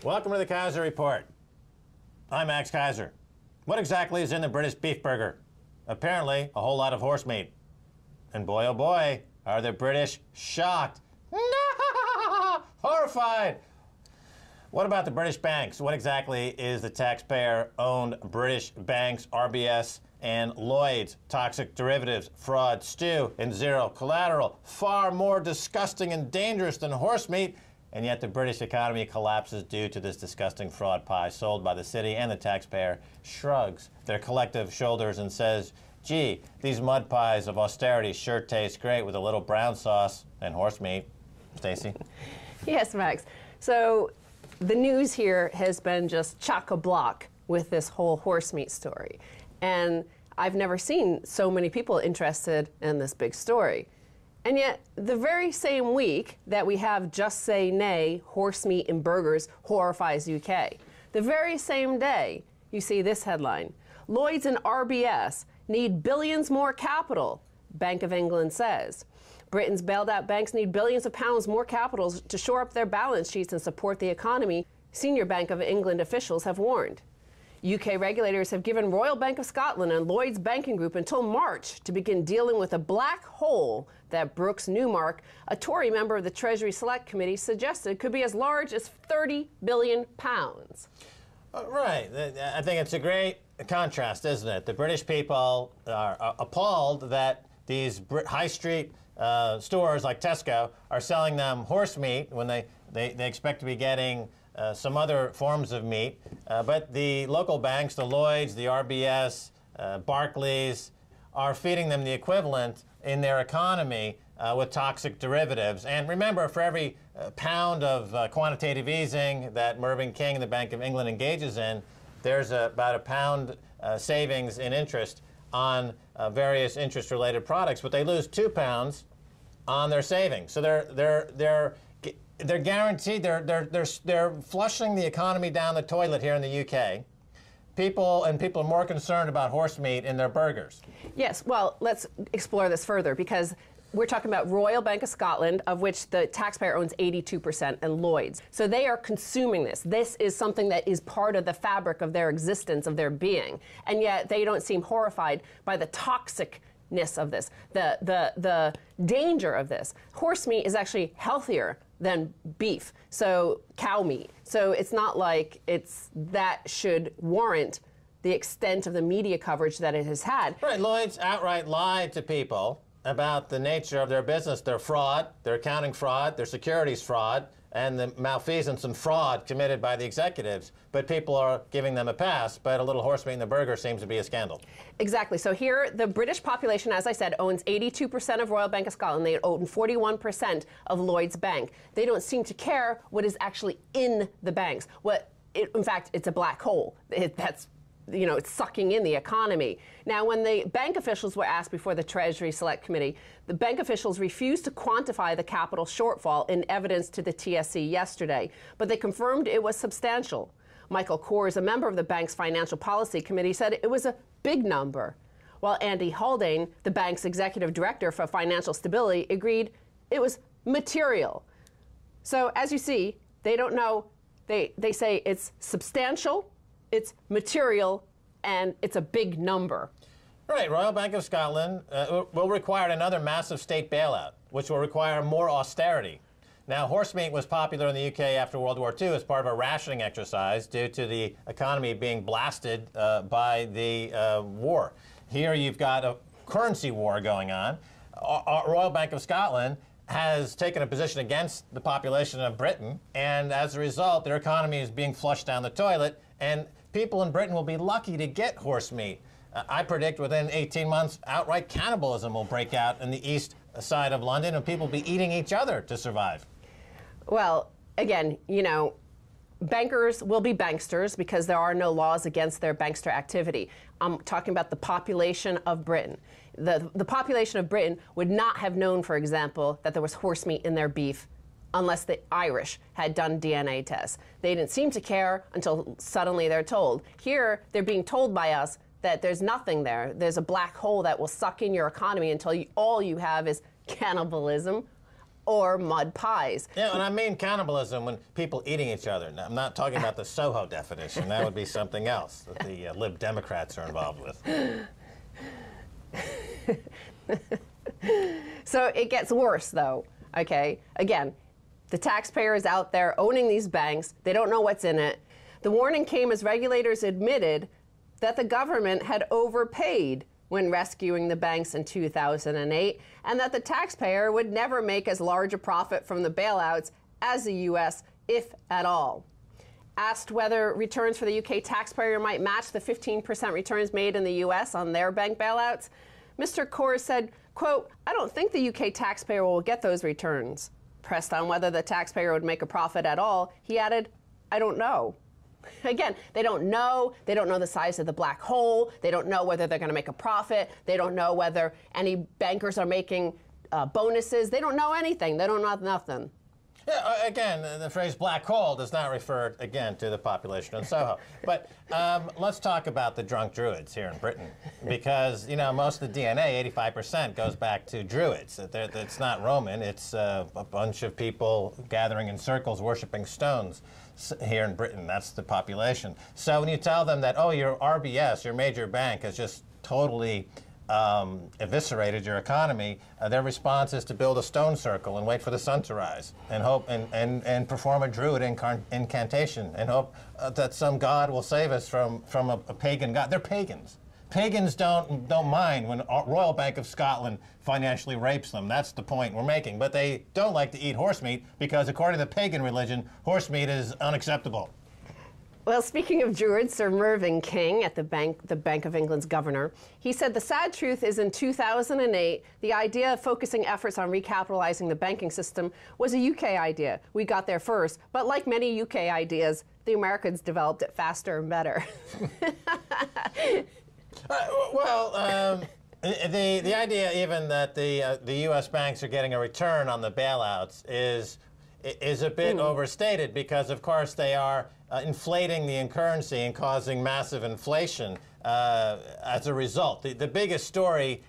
Welcome to the Keiser Report. I'm Max Keiser. What exactly is in the British beef burger? Apparently, a whole lot of horse meat. And boy, oh boy, are the British shocked. Horrified. What about the British banks? What exactly is the taxpayer-owned British banks, RBS and Lloyd's? Toxic derivatives, fraud, stew, and zero collateral. Far more disgusting and dangerous than horse meat. And yet the British economy collapses due to this disgusting fraud pie sold by the city, and the taxpayer shrugs their collective shoulders and says, gee, these mud pies of austerity sure taste great with a little brown sauce and horse meat. Stacey? Yes, Max. So the news here has been just chock-a-block with this whole horse meat story. And I've never seen so many people interested in this big story. And yet, the very same week that we have Just Say Nay, horse meat and burgers horrifies UK, the very same day you see this headline, Lloyd's and RBS need billions more capital, Bank of England says. Britain's bailed out banks need billions of pounds more capital to shore up their balance sheets and support the economy, senior Bank of England officials have warned. UK regulators have given Royal Bank of Scotland and Lloyd's Banking Group until March to begin dealing with a black hole that Brooks Newmark, a Tory member of the Treasury Select Committee, suggested could be as large as £30 billion. Right. I think it's a great contrast, isn't it? The British people are appalled that these high street stores like Tesco are selling them horse meat when they expect to be getting some other forms of meat. But the local banks, the Lloyds, the RBS, Barclays, are feeding them the equivalent in their economy with toxic derivatives. And remember, for every pound of quantitative easing that Mervyn King and the Bank of England engages in, there's about a pound savings in interest on various interest-related products, but they lose 2 pounds on their savings. So they're guaranteed, they're flushing the economy down the toilet here in the UK. People are more concerned about horse meat in their burgers. Yes, well, let's explore this further, because we're talking about Royal Bank of Scotland, of which the taxpayer owns 82%, and Lloyd's. So they are consuming this. This is something that is part of the fabric of their existence, of their being. And yet they don't seem horrified by the toxicness of this, the danger of this. Horse meat is actually healthier than beef, so cow meat. So it's not like that should warrant the extent of the media coverage that it has had. Right, Lloyd's outright lied to people about the nature of their business, their fraud, their accounting fraud, their securities fraud, and the malfeasance and fraud committed by the executives. But people are giving them a pass, but a little horse meat in the burger seems to be a scandal. Exactly. So here, the British population, as I said, owns 82% of Royal Bank of Scotland. They own 41% of Lloyd's Bank. They don't seem to care what is actually in the banks. In fact, it's a black hole. It's sucking in the economy. Now, when the bank officials were asked before the Treasury Select Committee, the bank officials refused to quantify the capital shortfall in evidence to the TSC yesterday, but they confirmed it was substantial. Michael Kors, a member of the bank's Financial Policy Committee, said it was a big number, while Andy Haldane, the bank's executive director for financial stability, agreed it was material. So, as you see, they don't know. They say it's substantial, it's material, and it's a big number. Right. Royal Bank of Scotland will require another massive state bailout, which will require more austerity. Now, horse meat was popular in the UK after World War II as part of a rationing exercise due to the economy being blasted by the war. Here you've got a currency war going on. Royal Bank of Scotland has taken a position against the population of Britain, and as a result, their economy is being flushed down the toilet, and people in Britain will be lucky to get horse meat. I predict within 18 months, outright cannibalism will break out in the east side of London, and people will be eating each other to survive. Well, again, bankers will be banksters because there are no laws against their bankster activity. I'm talking about the population of Britain. The population of Britain would not have known, for example, that there was horse meat in their beef unless the Irish had done DNA tests. They didn't seem to care until suddenly they're told. Here, they're being told by us that there's nothing there. There's a black hole that will suck in your economy until all you have is cannibalism, or mud pies. Yeah, and I mean cannibalism when people eating each other. Now, I'm not talking about the Soho definition. That would be something else that the Lib Democrats are involved with. So it gets worse, though, okay? Again, the taxpayer is out there owning these banks. They don't know what's in it. The warning came as regulators admitted that the government had overpaid when rescuing the banks in 2008, and that the taxpayer would never make as large a profit from the bailouts as the U.S., if at all. Asked whether returns for the UK taxpayer might match the 15% returns made in the U.S. on their bank bailouts, Mr. Kors said, quote, "I don't think the UK taxpayer will get those returns." Pressed on whether the taxpayer would make a profit at all, he added, "I don't know." Again, they don't know. They don't know the size of the black hole. They don't know whether they're going to make a profit. They don't know whether any bankers are making bonuses. They don't know anything. They don't know nothing. Yeah, again, the phrase black hole does not refer, again, to the population in Soho. But let's talk about the drunk druids here in Britain. Because, you know, most of the DNA, 85%, goes back to druids. It's not Roman. It's a bunch of people gathering in circles, worshiping stones here in Britain. That's the population. So when you tell them that, oh, your RBS, your major bank, has just totally eviscerated your economy, their response is to build a stone circle and wait for the sun to rise and hope and perform a druid incantation and hope that some god will save us from a pagan god. They're pagans. Pagans don't mind when Royal Bank of Scotland financially rapes them. That's the point we're making. But they don't like to eat horse meat because, according to the pagan religion, horse meat is unacceptable. Well, speaking of druids, Sir Mervyn King, at the Bank of England's governor, he said the sad truth is in 2008, the idea of focusing efforts on recapitalizing the banking system was a UK idea. We got there first, but like many UK ideas, the Americans developed it faster and better. The idea even that the U.S. banks are getting a return on the bailouts is a bit overstated because, of course, they are inflating the currency and causing massive inflation as a result. The biggest story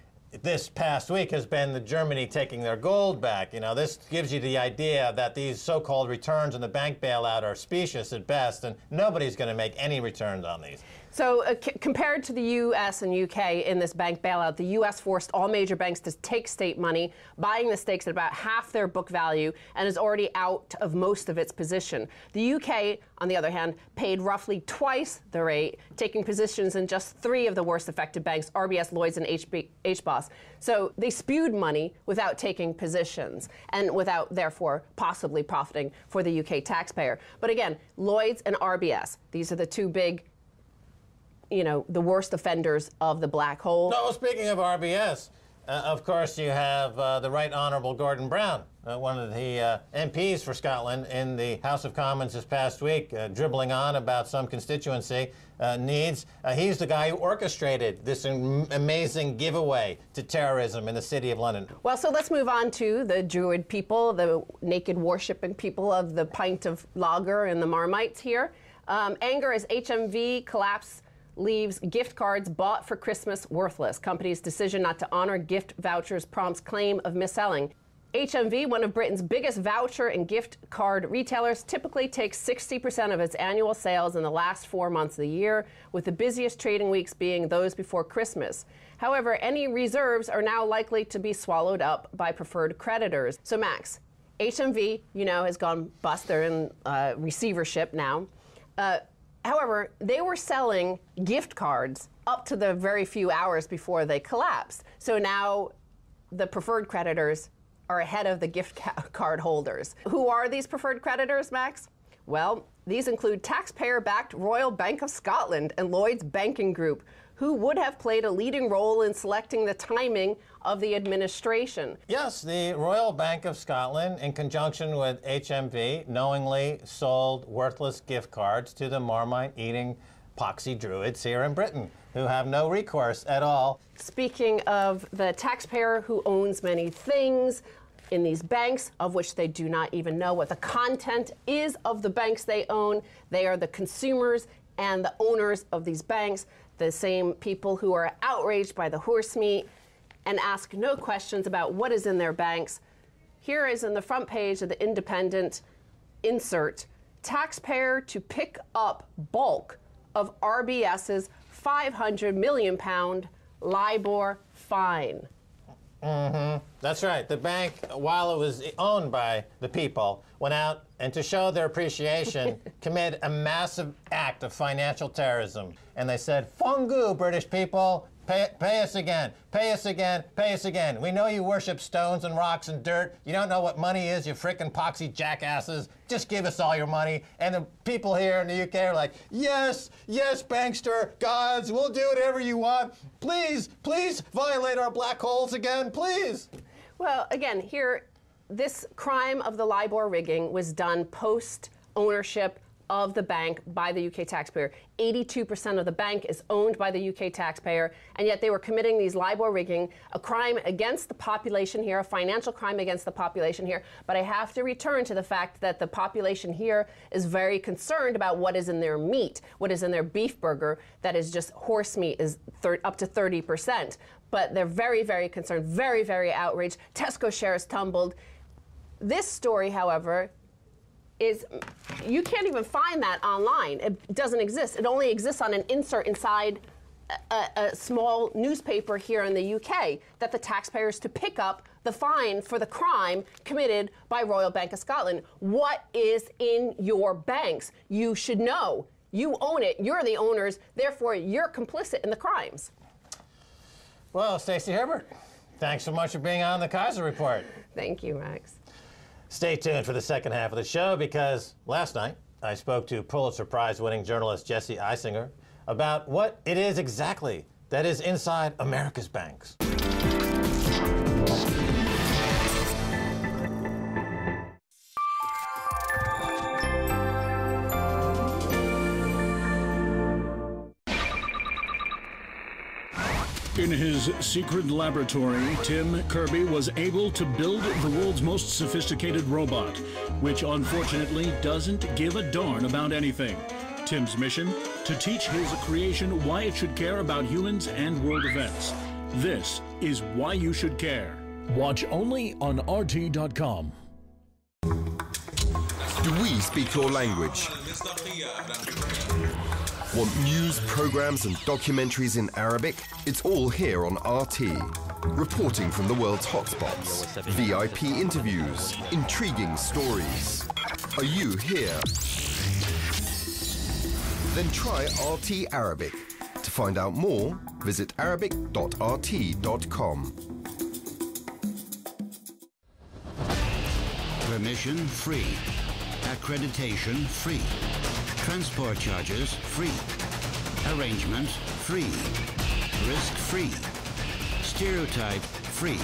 this past week has been the Germany taking their gold back. You know, this gives you the idea that these so-called returns on the bank bailout are specious at best, and nobody's going to make any returns on these. So compared to the U.S. and U.K. in this bank bailout, the U.S. forced all major banks to take state money, buying the stakes at about half their book value, and is already out of most of its position. The U.K., on the other hand, paid roughly twice the rate, taking positions in just 3 of the worst affected banks, RBS, Lloyds, and HBOS. So they spewed money without taking positions and without, therefore, possibly profiting for the UK taxpayer. But again, Lloyds and RBS, these are the 2 big, you know, the worst offenders of the black hole. No, speaking of RBS, of course, you have the Right Honourable Gordon Brown, one of the MPs for Scotland in the House of Commons this past week, dribbling on about some constituency needs. He's the guy who orchestrated this amazing giveaway to terrorism in the City of London. Well, so let's move on to the Druid people, the naked worshipping people of the pint of lager and the Marmites here. Anger as HMV collapse leaves gift cards bought for Christmas worthless. Company's decision not to honor gift vouchers prompts claim of mis-selling. HMV, one of Britain's biggest voucher and gift card retailers, typically takes 60% of its annual sales in the last 4 months of the year, with the busiest trading weeks being those before Christmas. However, any reserves are now likely to be swallowed up by preferred creditors. So Max, HMV, you know, has gone bust. They're in receivership now. However, they were selling gift cards up to the very few hours before they collapsed. So now the preferred creditors are ahead of the gift card holders. Who are these preferred creditors, Max? Well, these include taxpayer-backed Royal Bank of Scotland and Lloyds Banking Group, who would have played a leading role in selecting the timing of the administration. Yes, the Royal Bank of Scotland, in conjunction with HMV, knowingly sold worthless gift cards to the Marmite-eating poxy druids here in Britain, who have no recourse at all. Speaking of the taxpayer who owns many things in these banks, of which they do not even know what the content is of the banks they own, they are the consumers and the owners of these banks, the same people who are outraged by the horse meat and ask no questions about what is in their banks. here is in the front page of the Independent insert, taxpayer to pick up bulk of RBS's £500 million LIBOR fine. That's right. The bank, while it was owned by the people, went out and to show their appreciation, committed a massive act of financial terrorism. And they said, "Fungu, British people, pay us again, pay us again, pay us again. We know you worship stones and rocks and dirt. You don't know what money is, you frickin' poxy jackasses. Just give us all your money." And the people here in the UK are like, "Yes, yes, bankster gods, we'll do whatever you want. Please, please violate our black holes again, please." Well, again, here, this crime of the LIBOR rigging was done post-ownership of the bank by the UK taxpayer. 82% of the bank is owned by the UK taxpayer, and yet they were committing these LIBOR rigging, a crime against the population here, a financial crime against the population here. But I have to return to the fact that the population here is very concerned about what is in their meat, what is in their beef burger, that is just horse meat, is up to 30%. But they're very, very concerned, very, very outraged. Tesco shares tumbled. This story, however, is you can't even find that online. It doesn't exist. It only exists on an insert inside a small newspaper here in the UK that the taxpayers to pick up the fine for the crime committed by Royal Bank of Scotland. What is in your banks? You should know. You own it. You're the owners. Therefore, you're complicit in the crimes. Well, Stacey Herbert, thanks so much for being on the Keiser Report. Thank you, Max. Stay tuned for the second half of the show, because last night I spoke to Pulitzer Prize-winning journalist Jesse Eisinger about what it is exactly that is inside America's banks. In his secret laboratory, Tim Kirby was able to build the world's most sophisticated robot, which unfortunately doesn't give a darn about anything. Tim's mission? To teach his creation why it should care about humans and world events. This is Why You Should Care. Watch only on RT.com. Do we speak your language? Want news, programs and documentaries in Arabic? It's all here on RT. Reporting from the world's hotspots, VIP interviews, intriguing stories. Are you here? Then try RT Arabic. To find out more, visit arabic.rt.com. Permission free. Accreditation free. Transport charges free. Arrangement free. Risk free. Stereotype free.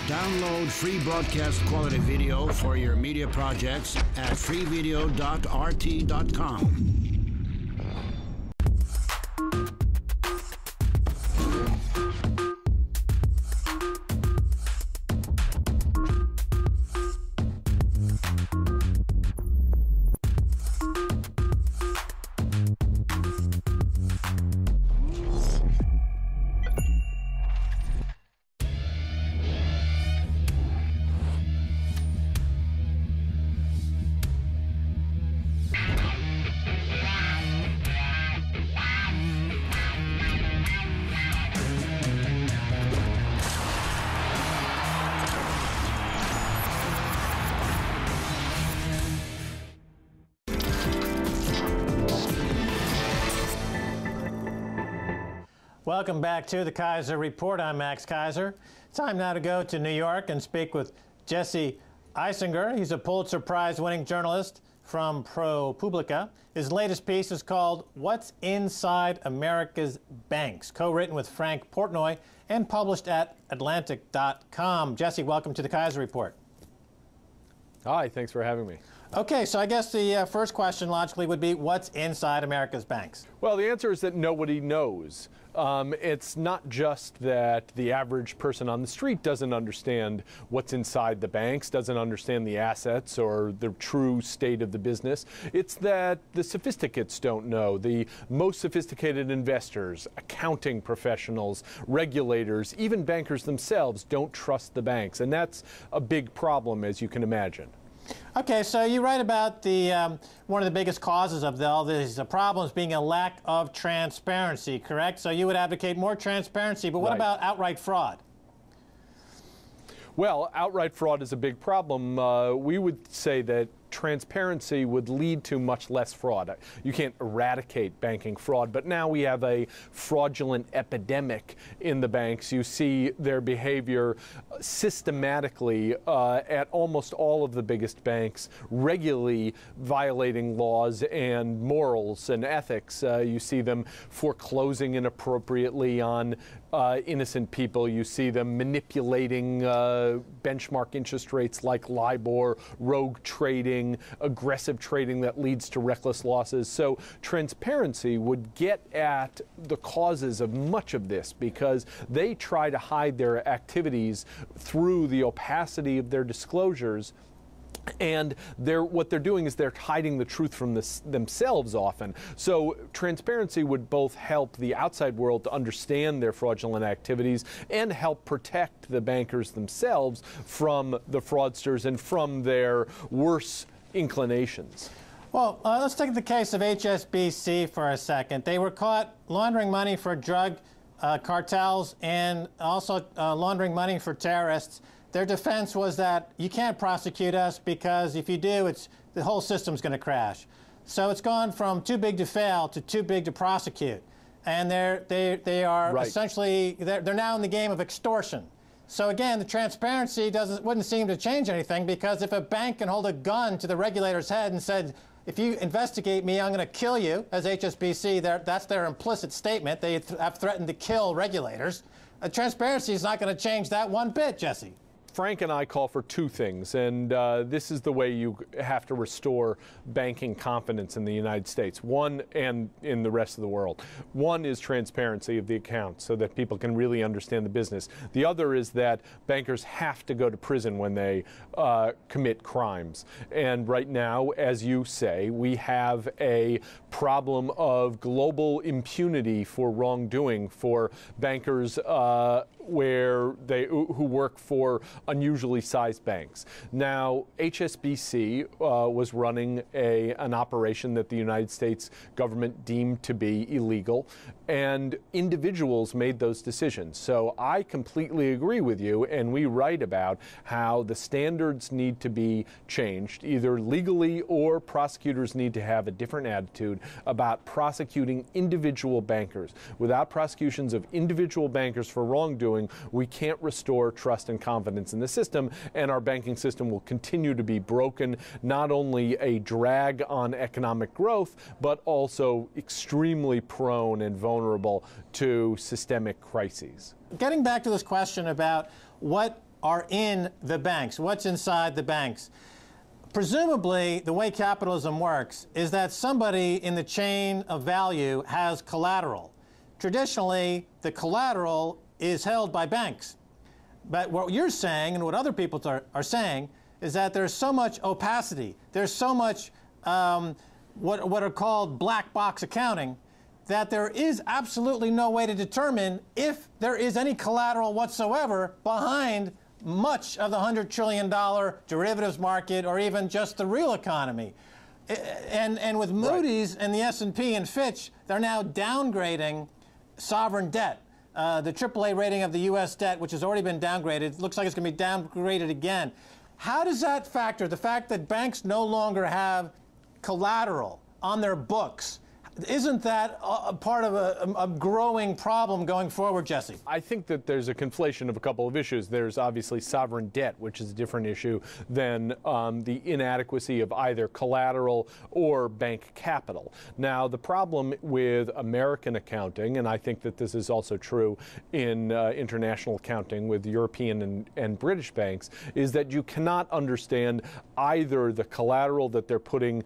Download free broadcast quality video for your media projects at freevideo.rt.com. Welcome back to the Keiser Report. I'm Max Keiser. Time now to go to New York and speak with Jesse Eisinger. He's a Pulitzer Prize-winning journalist from ProPublica. His latest piece is called What's Inside America's Banks, co-written with Frank Portnoy and published at Atlantic.com. Jesse, welcome to the Keiser Report. Hi, thanks for having me. Okay, so I guess the first question logically would be, what's inside America's banks? Well, the answer is that nobody knows. It's not just that the average person on the street doesn't understand what's inside the banks, doesn't understand the assets or the true state of the business. It's that the sophisticates don't know. The most sophisticated investors, accounting professionals, regulators, even bankers themselves don't trust the banks. And that's a big problem, as you can imagine. Okay, so you write about the one of the biggest causes of all these problems being a lack of transparency, correct? So you would advocate more transparency, but what about outright fraud? Well, outright fraud is a big problem. We would say that transparency would lead to much less fraud. You can't eradicate banking fraud, but now we have a fraudulent epidemic in the banks. You see their behavior systematically at almost all of the biggest banks, regularly violating laws and morals and ethics. You see them foreclosing inappropriately on innocent people. You see them manipulating benchmark interest rates like LIBOR, rogue trading, aggressive trading that leads to reckless losses. So transparency would get at the causes of much of this because they try to hide their activities through the opacity of their disclosures. And what they're doing is they're hiding the truth from themselves often. So transparency would both help the outside world to understand their fraudulent activities and help protect the bankers themselves from the fraudsters and from their worse inclinations. Well, let's take the case of HSBC for a second. They were caught laundering money for drug cartels and also laundering money for terrorists. Their defense was that you can't prosecute us because if you do, the whole system's going to crash. So it's gone from too big to fail to too big to prosecute. And they are essentially, they're now in the game of extortion. So again, the transparency wouldn't seem to change anything, because if a bank can hold a gun to the regulator's head and said, if you investigate me, I'm going to kill you, as HSBC, that's their implicit statement. They have threatened to kill regulators. Transparency is not going to change that one bit, Jesse. Frank and I call for two things, and this is the way you have to restore banking confidence in the United States, one, and in the rest of the world. One is transparency of the accounts so that people can really understand the business. The other is that bankers have to go to prison when they commit crimes. And right now, as you say, we have a problem of global impunity for wrongdoing for bankers who work for unusually sized banks. Now, HSBC was running an operation that the United States government deemed to be illegal, and individuals made those decisions. So I completely agree with you, and we write about how the standards need to be changed, either legally or prosecutors need to have a different attitude about prosecuting individual bankers. Without prosecutions of individual bankers for wrongdoing, we can't restore trust and confidence in the system, and our banking system will continue to be broken, not only a drag on economic growth, but also extremely prone and vulnerable to systemic crises. Getting back to this question about what are in the banks, what's inside the banks, presumably the way capitalism works is that somebody in the chain of value has collateral. Traditionally, the collateral is held by banks. But what you're saying, and what other people are saying, is that there's so much opacity, there's so much what are called black box accounting, that there is absolutely no way to determine if there is any collateral whatsoever behind much of the $100 trillion derivatives market or even just the real economy. And with Moody's and the S&P and Fitch, they're now downgrading sovereign debt. The AAA rating of the U.S. debt, which has already been downgraded, looks like it's going to be downgraded again. How does that factor, the fact that banks no longer have collateral on their books, Isn't that a part of a growing problem going forward, Jesse? I think that there's a conflation of a couple of issues. There's obviously sovereign debt, which is a different issue than the inadequacy of either collateral or bank capital. Now, the problem with American accounting, and I think that this is also true in international accounting with European and British banks, is that you cannot understand either the collateral that they're putting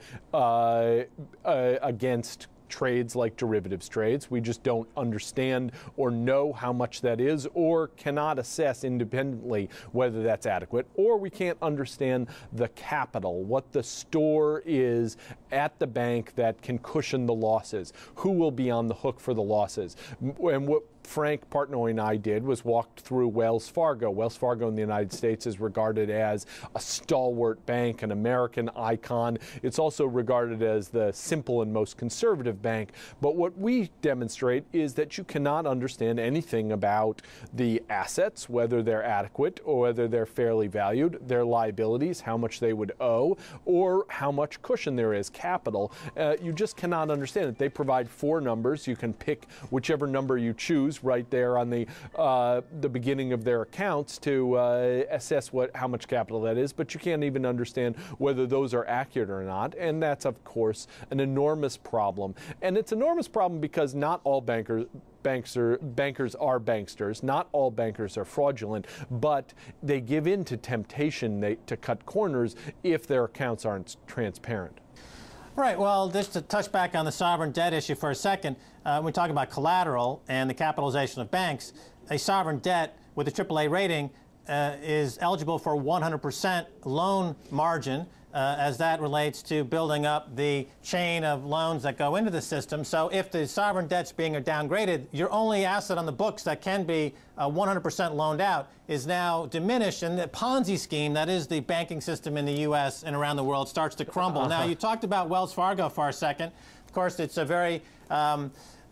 against trades like derivatives trades. We just don't understand or know how much that is, or cannot assess independently whether that's adequate, or we can't understand the capital, what the store is at the bank that can cushion the losses, who will be on the hook for the losses. And what Frank Partnoy and I did was walked through Wells Fargo. Wells Fargo in the United States is regarded as a stalwart bank, an American icon. It's also regarded as the simple and most conservative bank. But what we demonstrate is that you cannot understand anything about the assets, whether they're adequate or whether they're fairly valued, their liabilities, how much they would owe, or how much cushion there is, capital. You just cannot understand it. They provide 4 numbers. You can pick whichever number you choose right there on the beginning of their accounts to assess how much capital that is, but you can't even understand whether those are accurate or not, and that's of course an enormous problem. And it's an enormous problem because not all bankers are banksters. Not all bankers are fraudulent, but they give in to temptation to cut corners if their accounts aren't transparent. Right. Well, just to touch back on the sovereign debt issue for a second, when we talk about collateral and the capitalization of banks, a sovereign debt with a AAA rating is eligible for 100% loan margin, as that relates to building up the chain of loans that go into the system. So if the sovereign debt's being downgraded, your only asset on the books that can be 100% loaned out is now diminished, and the Ponzi scheme that is the banking system in the U.S. and around the world starts to crumble. Now, you talked about Wells Fargo for a second. Of course, it's a very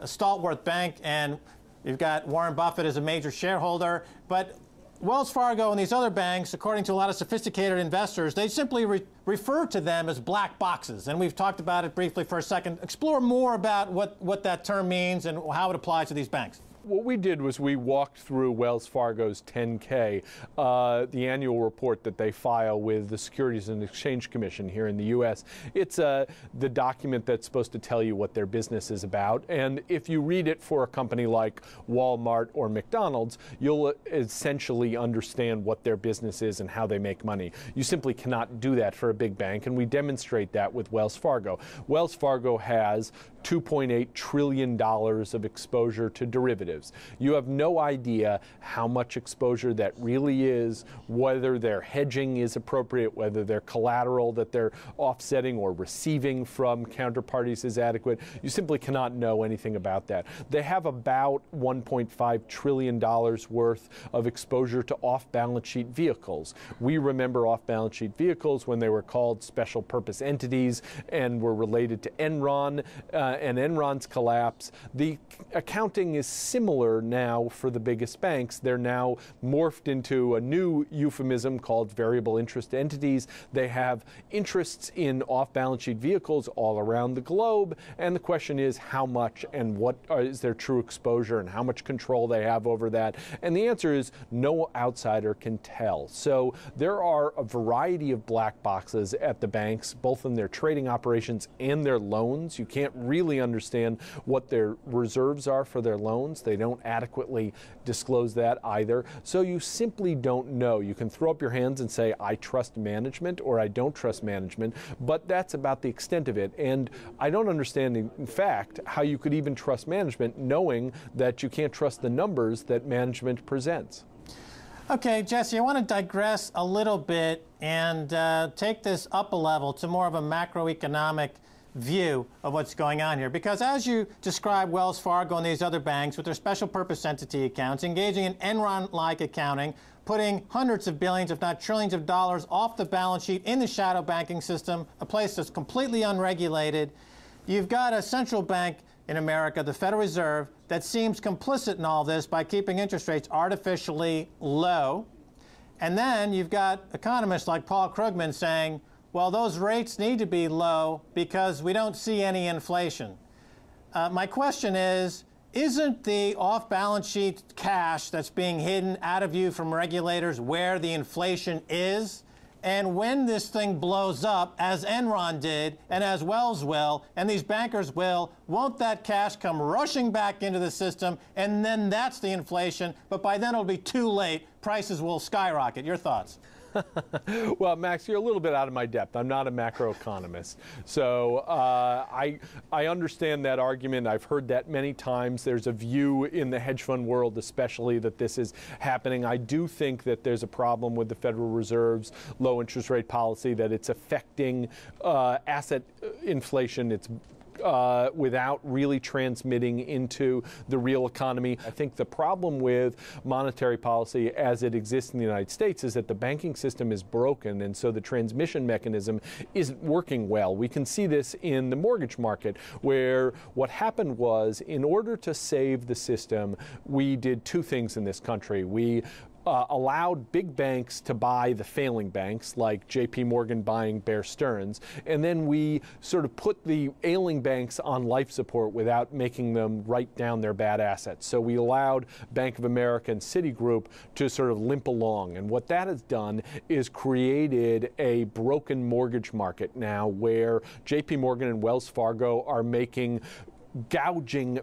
stalwart bank, and you've got Warren Buffett as a major shareholder, but Wells Fargo and these other banks, according to a lot of sophisticated investors, they simply refer to them as black boxes. And we've talked about it briefly for a second. Explore more about what that term means and how it applies to these banks. What we did was we walked through Wells Fargo's 10K, the annual report that they file with the Securities and Exchange Commission here in the U.S. It's the document that's supposed to tell you what their business is about. And if you read it for a company like Walmart or McDonald's, you'll essentially understand what their business is and how they make money. You simply cannot do that for a big bank, and we demonstrate that with Wells Fargo. Wells Fargo has $2.8 trillion of exposure to derivatives. You have no idea how much exposure that really is, whether their hedging is appropriate, whether their collateral that they're offsetting or receiving from counterparties is adequate. You simply cannot know anything about that. They have about $1.5 trillion worth of exposure to off-balance sheet vehicles. We remember off-balance sheet vehicles when they were called special purpose entities and were related to Enron and Enron's collapse. The accounting is similar now for the biggest banks. They're now morphed into a new euphemism called variable interest entities. They have interests in off-balance sheet vehicles all around the globe, and the question is how much and what is their true exposure and how much control they have over that. And the answer is no outsider can tell. So there are a variety of black boxes at the banks, both in their trading operations and their loans. You can't really understand what their reserves are for their loans. They don't adequately disclose that either. So you simply don't know. You can throw up your hands and say, I trust management or I don't trust management, but that's about the extent of it. And I don't understand, in fact, how you could even trust management knowing that you can't trust the numbers that management presents. Okay, Jesse, I want to digress a little bit and take this up a level to more of a macroeconomic view of what's going on here. Because as you describe Wells Fargo and these other banks with their special purpose entity accounts, engaging in Enron-like accounting, putting hundreds of billions, if not trillions of dollars off the balance sheet in the shadow banking system, a place that's completely unregulated, you've got a central bank in America, the Federal Reserve, that seems complicit in all this by keeping interest rates artificially low. And then you've got economists like Paul Krugman saying, well, those rates need to be low because we don't see any inflation. My question is, isn't the off-balance sheet cash that's being hidden out of view from regulators where the inflation is? And when this thing blows up, as Enron did, and as Wells will, and these bankers will, won't that cash come rushing back into the system, and then that's the inflation, but by then it'll be too late. Prices will skyrocket. Your thoughts? Well, Max, you're a little bit out of my depth. I'm not a macroeconomist. So I understand that argument. I've heard that many times. There's a view in the hedge fund world especially that this is happening. I do think that there's a problem with the Federal Reserve's low interest rate policy, that it's affecting asset inflation. It's without really transmitting into the real economy. I think the problem with monetary policy as it exists in the United States is that the banking system is broken, and so the transmission mechanism isn't working well. We can see this in the mortgage market, where what happened was, in order to save the system, we did two things in this country. We allowed big banks to buy the failing banks, like J.P. Morgan buying Bear Stearns, and then we sort of put the ailing banks on life support without making them write down their bad assets. So we allowed Bank of America and Citigroup to sort of limp along, and what that has done is created a broken mortgage market now, where J.P. Morgan and Wells Fargo are making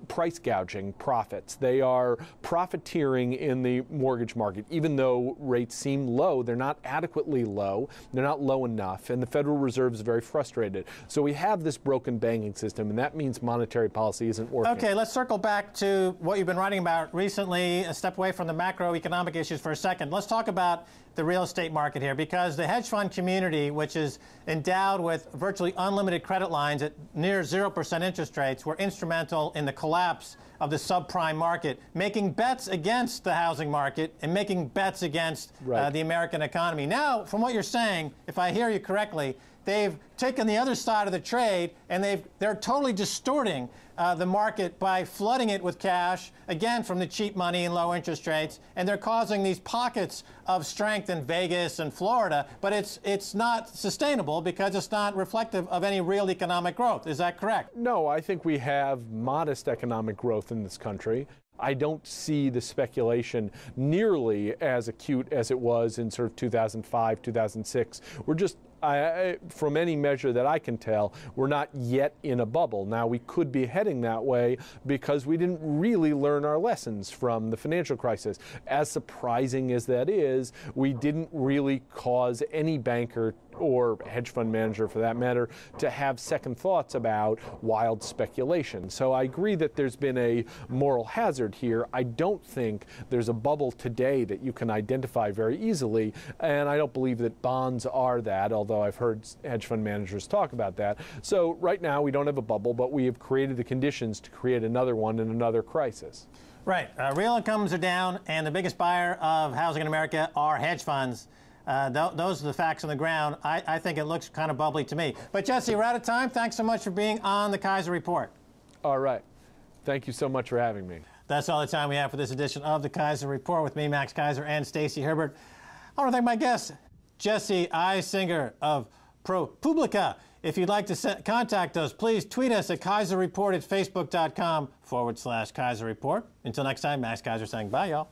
price gouging profits. They are profiteering in the mortgage market. Even though rates seem low, they're not adequately low. They're not low enough, and the Federal Reserve is very frustrated. So we have this broken banking system, and that means monetary policy isn't working. Okay, let's circle back to what you've been writing about recently, a step away from the macroeconomic issues for a second. Let's talk about the real estate market here, because the hedge fund community, which is endowed with virtually unlimited credit lines at near 0% interest rates, were instrumental in the collapse of the subprime market, making bets against the housing market and making bets against the American economy. Now, from what you're saying, if I hear you correctly, they've taken the other side of the trade, and they're totally distorting the market by flooding it with cash, again, from the cheap money and low interest rates, and they're causing these pockets of strength in Vegas and Florida, but it's not sustainable because it's not reflective of any real economic growth. Is that correct? No, I think we have modest economic growth in this country. I don't see the speculation nearly as acute as it was in sort of 2005, 2006. We're just, from any measure that I can tell, we're not yet in a bubble. Now, we could be heading that way because we didn't really learn our lessons from the financial crisis. As surprising as that is, we didn't really cause any banker or hedge fund manager, for that matter, to have second thoughts about wild speculation. So I agree that there's been a moral hazard here. I don't think there's a bubble today that you can identify very easily, and I don't believe that bonds are that, although I've heard hedge fund managers talk about that. So right now we don't have a bubble, but we have created the conditions to create another one in another crisis. Right. Real incomes are down, and the biggest buyer of housing in America are hedge funds. Those are the facts on the ground. I think it looks kind of bubbly to me. But Jesse, we're out of time. Thanks so much for being on the Keiser Report. All right. Thank you so much for having me. That's all the time we have for this edition of the Keiser Report with me, Max Keiser, and Stacey Herbert. I want to thank my guest, Jesse Eisinger of ProPublica. If you'd like to contact us, please tweet us at KeiserReport at Facebook.com/Keiser Report. Until next time, Max Keiser saying bye, y'all.